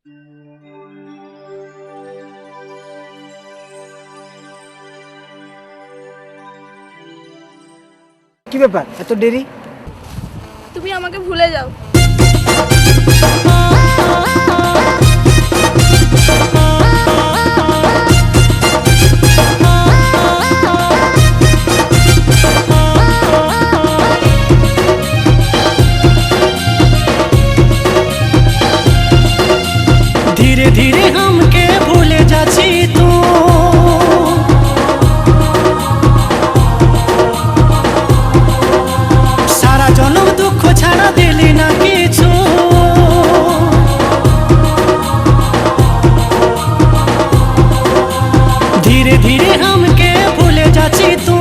কি ব্যাপার, এত দেরি? তুমি আমাকে ভুলে যাও। धीरे धीरे हमके भूले जाची तू, सारा जन्म दुख छाड़ा दिली ना किछु। धीरे धीरे हमके भूले जाची तू,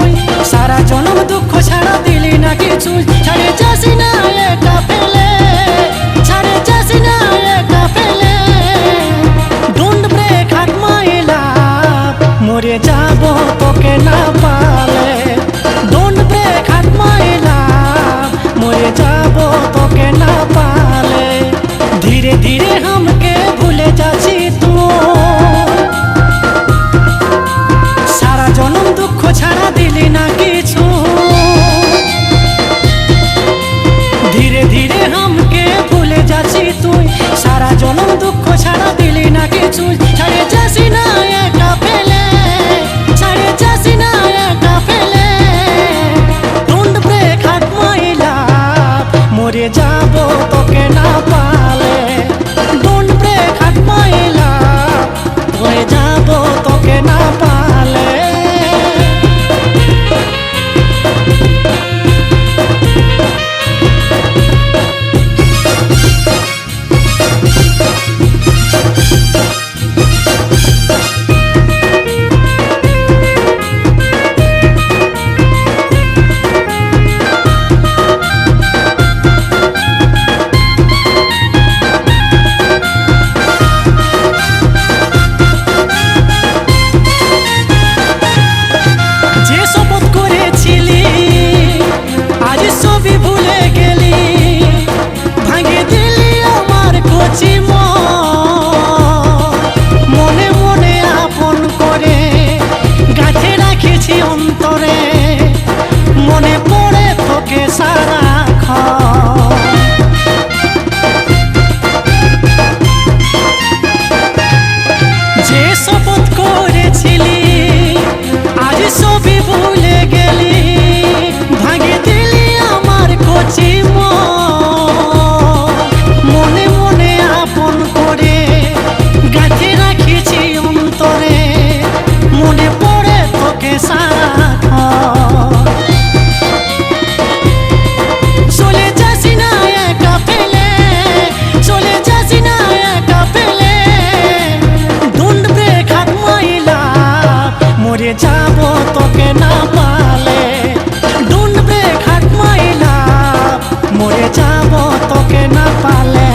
सारा जन्म दुख छाड़ा दिली ना किछु। छाड़े जासी ना एका फेले, छाड़े जासी ना एका फेले। Don't break heart my love, मरे जाबो तोके ना पाले। Don't break heart my love, मरे जाबो तोके ना पाले। धीरे धीरे हमके भूले जाची तू, सारा जन्म दुख छाड़ा दिली ना किछु। धीरे धीरे हमके भूले जाची तू, सारा जन्म दुख छाड़ा दिली ना किछु। छाड़े जासी ना एका फेले, छाड़े जासी ना एका फेले। Don't break heart my love, मरे जाबो तोके ना पाले। Don't break heart my love, मरे जाबो तोके ना पाले। যে শপথ করেছিলি আজ সবই ভুলে গেলি। ভাঙে দিলি আমার কচি মনে মনে আপন করে গাঁথে রাখেছি অন্তরে। মনে পড়ে তোকে সারাক্ষণ। যে শপথ করেছিলি আজ সবই ভুলে গেলি। ভাঙে দিলি আমার কচি মনে মনে আপন করে গাঁথে রাখেছি অন্তরে। মনে পড়ে তোকে সারাক্ষণ। চলে যাসি না একা ফেলে, চলে যাসি না একা ফেলে। ডোন্ট ব্রেক হার্ট মাই লাভ, মরে যাবো তোকে না পালে। ডোন্ট ব্রেক হার্ট মাই লাভ, মরে যাবো তোকে না পালে।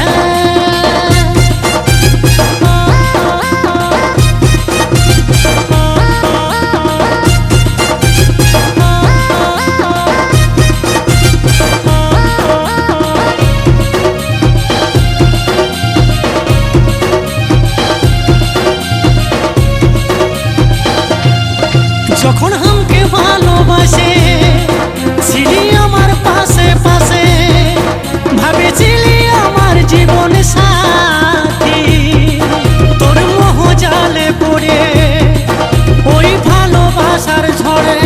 যখন हमके ভালোবাসে ছিলি আমার পাশে পাশে। ভাবেছিলি আমার জীবন সাথী, তোর মোহ জালে পড়ে ওই ভালোবাসার ঝড়ে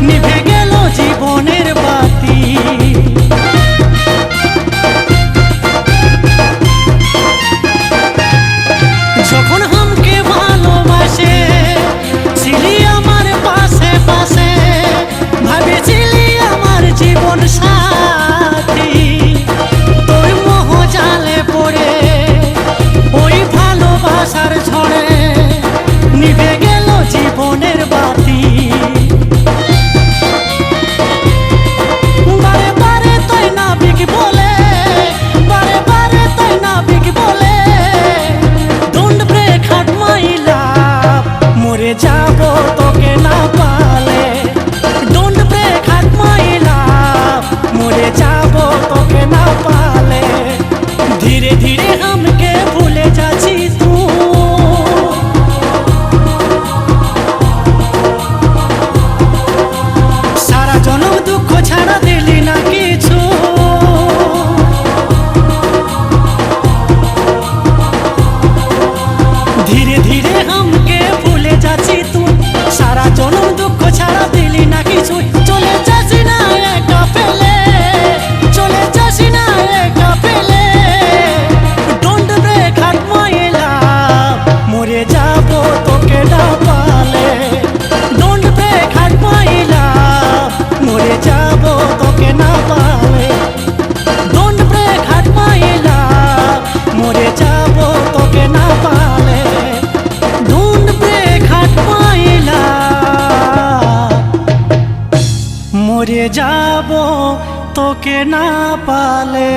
নিভে গেল জীবনের বাতি। যখন हमके ভালোবাসে ছিলি আমার পাশে পাশে। তোকে না পালে